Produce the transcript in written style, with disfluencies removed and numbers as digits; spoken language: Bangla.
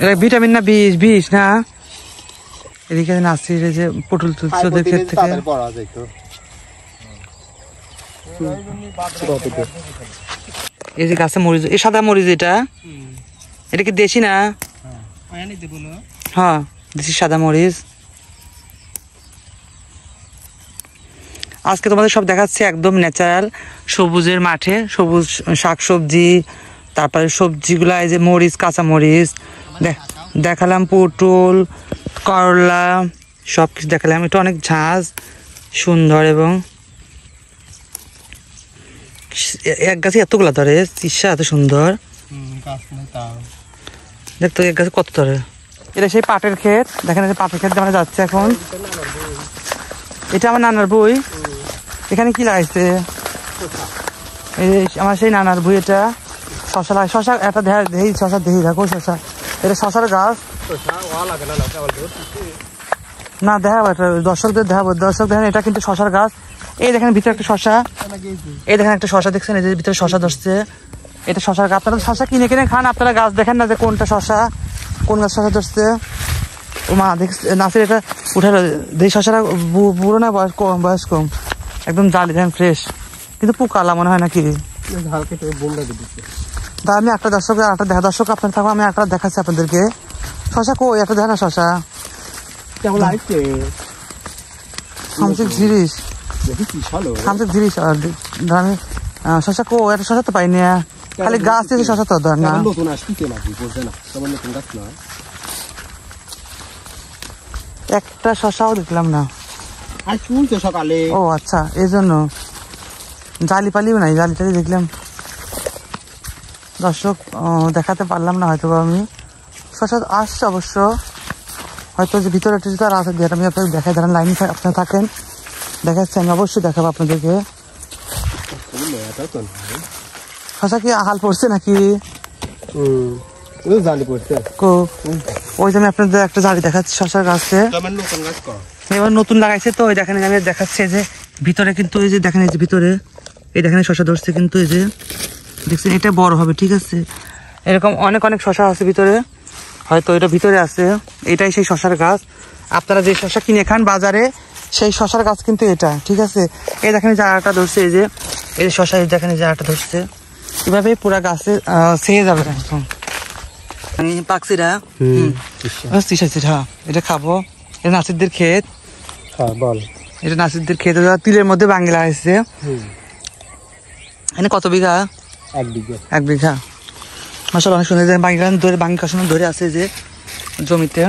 এটা ভিটামিন না বিষ বিষ না এদিকে নাসির যে পটল তুলছে ওদের ক্ষেত থেকে এই যে গাছে মরিচ এই সাদা মরিচ এটা কি দেশি না? হ্যাঁ দেশি সাদা মরিচ। আজকে তোমাদের সব দেখাচ্ছে একদম ন্যাচারাল সবুজের মাঠে সবুজ শাকসবজি, তারপরে সবজিগুলা এই যে মরিচ, কাঁচা মরিচ দেখালাম, পটল, করলা সব কিছু দেখালাম। এটা অনেক ঝাঁজ সুন্দর এবং এক গাছে এতগুলা ধরে চিসা এত সুন্দর দেখতো এক গাছে কত ধরে। এটা সেই পাটের ক্ষেত, দেখেন পাটের ক্ষেত আমরা যাচ্ছে এখন। এটা আমার নানার বই, এখানে কি লাগাইছে আমার সেই নানার বই। এটা শশা লাগে, শশা একটা দেহি শশা দেহি দেখো শশা, এটা শশার গাছ না দেখাবো, এটা দর্শকদের দেখাবো। দর্শক দেখেন এটা কিন্তু শশার গাছ। এই দেখেন ভিতরে একটা শশা, এই দেখেন একটা শশা দেখছেন, এই যে ভিতরে শশা ধরছে, এটা শশার গাছ। আপনারা শশা কিনে কিনে খান, আপনারা গাছ দেখেন না যে কোনটা শশা, কোন গাছ শশা ধরছে। ও মা দেখ নাসির এটা উঠে দেখি শশাটা বুড়ো না বয়স কম, বয়স কম একদম জালি দেখেন ফ্রেশ, কিন্তু পোকালা মনে হয় নাকি। তা আমি একটা দর্শকের একটা দেখা, দর্শক আপনার থাকবো, আমি একটা দেখাচ্ছি আপনাদেরকে। শশা কই একটা দেখে না শশা জিনিস আমি শশা কো একটা শশা তো পাইনি, খালি গাছ থেকে শশা তো ধর না। একটা শশাও দেখলাম না সকালে। ও আচ্ছা এই জন্য জালি পালিও নাই, জালি টালি দেখলাম। দর্শক দেখাতে পারলাম না হয়তো আমি, শশা আসছে অবশ্য হয়তো যে ভিতরে একটা জুতো আর আছে, আমি আপনাদের দেখাই, ধরেন লাইন আপনারা থাকেন দেখাচ্ছি, আমি অবশ্যই দেখাবো আপনাদেরকে। শশা কি হাল পড়ছে নাকি? ওই যে আমি আপনাদের একটা জালি দেখাচ্ছি শশার গাছে, এবার নতুন লাগাইছে তো। ওই দেখেন আমি দেখাচ্ছি যে ভিতরে কিন্তু এই যে দেখেন, এই যে ভিতরে এই দেখেন শশা ধরছে কিন্তু, এই যে দেখছেন এটা বড় হবে, ঠিক আছে। এরকম অনেক অনেক শশা আছে ভিতরে, হয়তো এটা ভিতরে আছে। এটাই সেই শশার গাছ, আপনারা যে শশা কিনে খান বাজারে সেই শশার গাছ কিন্তু এটা, ঠিক আছে। এই দেখেন জায়গাটা ধরছে, এই যে শশা দেখেন এই জায়গাটা ধরছে, এভাবে পুরা গাছে ছেয়ে যাবে এখন পাকছিরা। হ্যাঁ এটা খাবো, এটা নাসিরদের ক্ষেত, এটা নাসিরদের ক্ষেত তিলের মধ্যে বাঙ্গি লাগাইছে। এখানে কত বিঘা? 1 বিঘা। মাশাআল্লাহ অনেক সুন্দর বাঙ্গি ধরে, বাঙ্গি কাশন ধরে আছে যে জমিতে।